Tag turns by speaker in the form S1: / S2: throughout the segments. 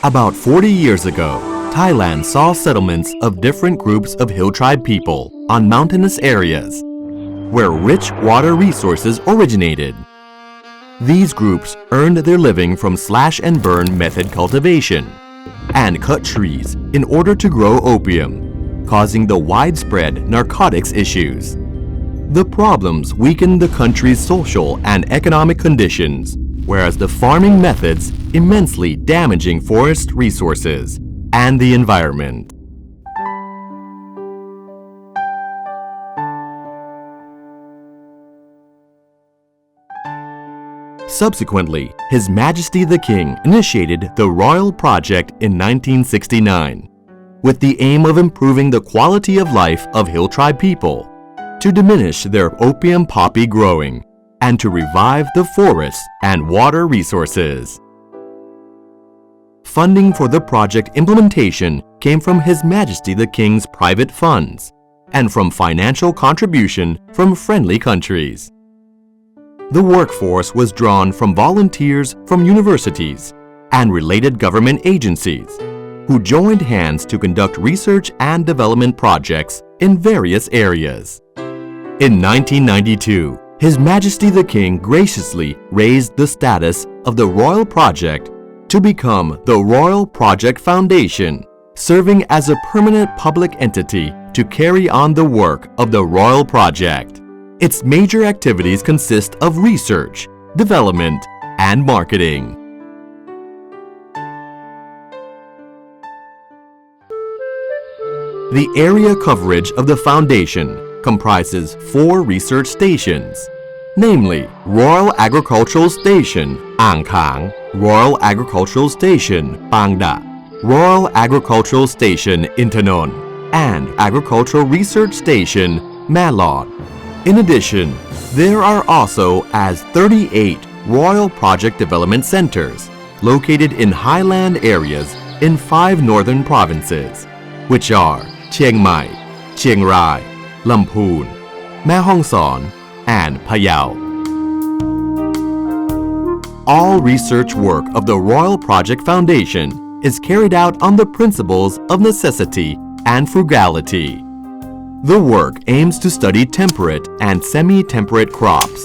S1: About 40 years ago, Thailand saw settlements of different groups of hill tribe people on mountainous areas where rich water resources originated. These groups earned their living from slash-and-burn method cultivation and cut trees in order to grow opium, causing the widespread narcotics issues. The problems weakened the country's social and economic conditions, whereas the farming methods immensely damaging forest resources and the environment. Subsequently, His Majesty the King initiated the Royal Project in 1969 with the aim of improving the quality of life of hill tribe people, to diminish their opium poppy growing, and to revive the forests and water resources. Funding for the project implementation came from His Majesty the King's private funds and from financial contribution from friendly countries. The workforce was drawn from volunteers from universities and related government agencies who joined hands to conduct research and development projects in various areas. In 1992, His Majesty the King graciously raised the status of the Royal Project to become the Royal Project Foundation, serving as a permanent public entity to carry on the work of the Royal Project. Its major activities consist of research, development, and marketing. The area coverage of the foundation comprises 4 research stations, namely Royal Agricultural Station, Ang Khang, Royal Agricultural Station, Pangda, Royal Agricultural Station, Intanon, and Agricultural Research Station, Malod. In addition, there are also as 38 Royal Project Development Centers located in highland areas in 5 northern provinces, which are Chiang Mai, Chiang Rai, Lamphun, Mae Hong Son, and Phayao. All research work of the Royal Project Foundation is carried out on the principles of necessity and frugality. The work aims to study temperate and semi-temperate crops,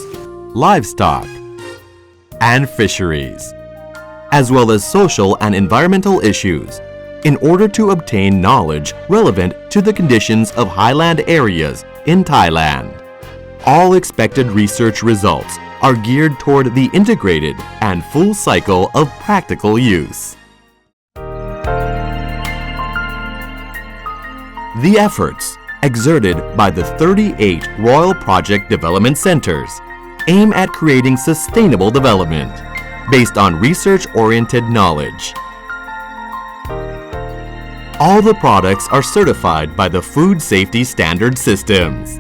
S1: livestock, and fisheries, as well as social and environmental issues, in order to obtain knowledge relevant to the conditions of highland areas in Thailand. All expected research results are geared toward the integrated and full cycle of practical use. The efforts exerted by the 38 Royal Project Development Centers aim at creating sustainable development based on research-oriented knowledge. All the products are certified by the Food Safety Standard Systems.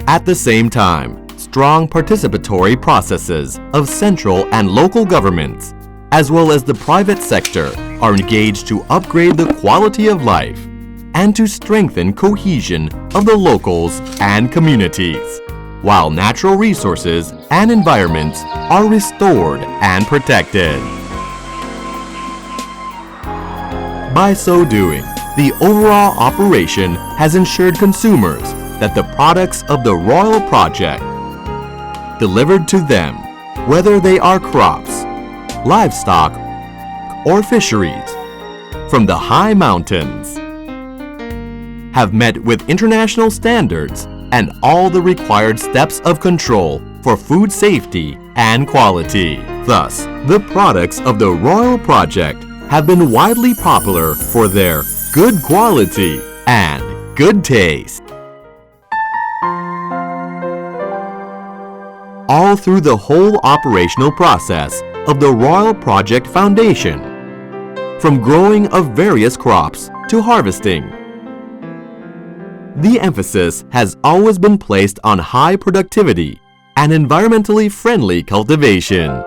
S1: At the same time, strong participatory processes of central and local governments, as well as the private sector, are engaged to upgrade the quality of life and to strengthen cohesion of the locals and communities, while natural resources and environments are restored and protected. By so doing, the overall operation has ensured consumers that the products of the Royal Project delivered to them, whether they are crops, livestock, or fisheries, from the high mountains, have met with international standards and all the required steps of control for food safety and quality. Thus, the products of the Royal Project have been widely popular for their good quality and good taste. All through the whole operational process of the Royal Project Foundation, from growing of various crops to harvesting, the emphasis has always been placed on high productivity and environmentally friendly cultivation.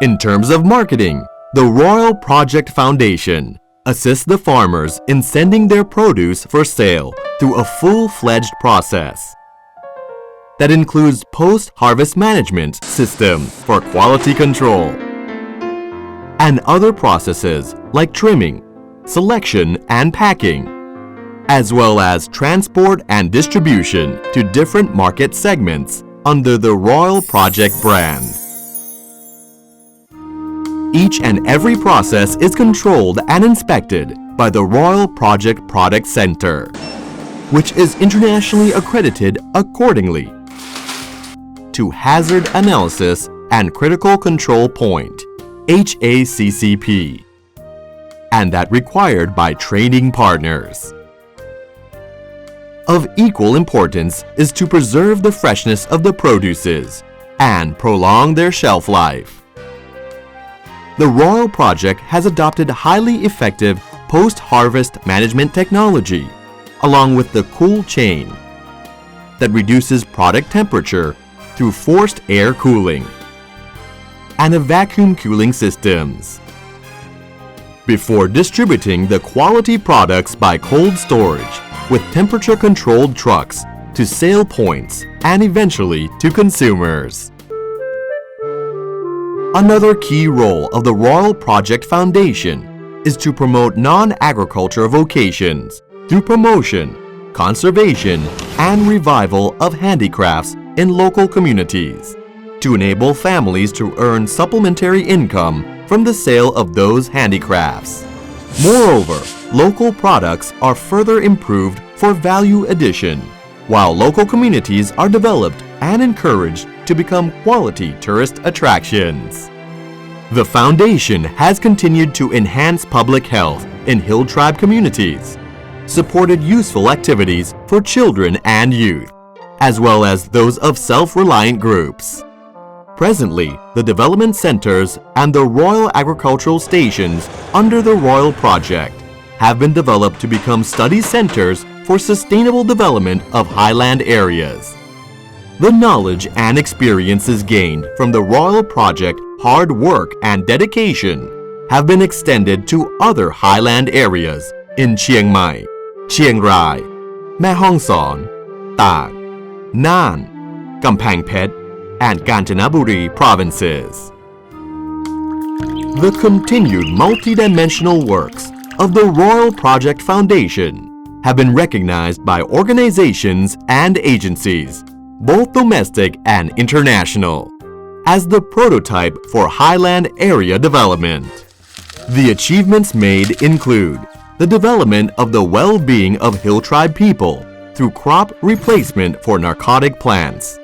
S1: In terms of marketing, the Royal Project Foundation assists the farmers in sending their produce for sale through a full-fledged process that includes post-harvest management system for quality control, and other processes like trimming, selection and packing, as well as transport and distribution to different market segments under the Royal Project brand. Each and every process is controlled and inspected by the Royal Project Product Center, which is internationally accredited accordingly to Hazard Analysis and Critical Control Point (HACCP), and that required by trading partners. Of equal importance is to preserve the freshness of the produces and prolong their shelf life. The Royal Project has adopted highly effective post-harvest management technology along with the cool chain that reduces product temperature through forced air cooling and a vacuum cooling systems. Before distributing the quality products by cold storage with temperature-controlled trucks to sale points and eventually to consumers. Another key role of the Royal Project Foundation is to promote non-agriculture vocations through promotion, conservation, and revival of handicrafts in local communities to enable families to earn supplementary income from the sale of those handicrafts. Moreover, local products are further improved for value addition, while local communities are developed and encouraged to become quality tourist attractions. The Foundation has continued to enhance public health in Hill Tribe communities, supported useful activities for children and youth, as well as those of self-reliant groups. Presently, the development centers and the Royal Agricultural Stations under the Royal Project have been developed to become study centers for sustainable development of highland areas. The knowledge and experiences gained from the Royal Project hard work and dedication have been extended to other highland areas in Chiang Mai, Chiang Rai, Mae Hong Son, Tak, Nan, Kamphaeng Phet, and Kanchanaburi provinces. The continued multidimensional works of the Royal Project Foundation have been recognized by organizations and agencies, both domestic and international, as the prototype for highland area development. The achievements made include the development of the well-being of Hill Tribe people through crop replacement for narcotic plants,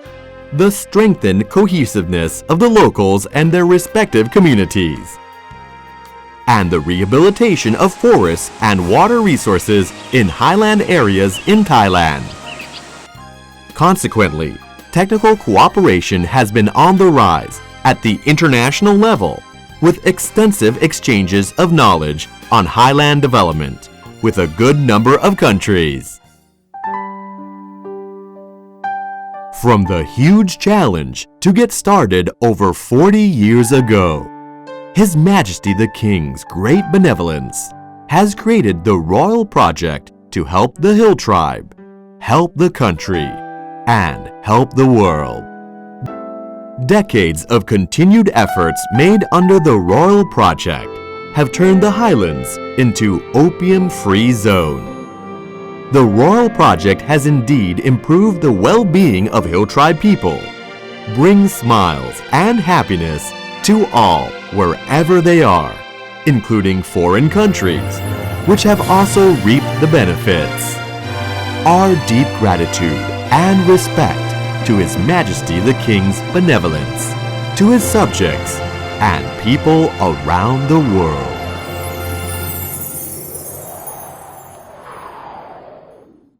S1: the strengthened cohesiveness of the locals and their respective communities, and the rehabilitation of forests and water resources in highland areas in Thailand. Consequently, technical cooperation has been on the rise at the international level, with extensive exchanges of knowledge on highland development with a good number of countries. From the huge challenge to get started over 40 years ago, His Majesty the King's great benevolence has created the Royal Project to help the Hill Tribe, help the country, and help the world. Decades of continued efforts made under the Royal Project have turned the highlands into opium-free zone. The Royal Project has indeed improved the well-being of Hill Tribe people, brings smiles and happiness to all wherever they are, including foreign countries, which have also reaped the benefits. Our deep gratitude and respect to His Majesty the King's benevolence, to his subjects and people around the world.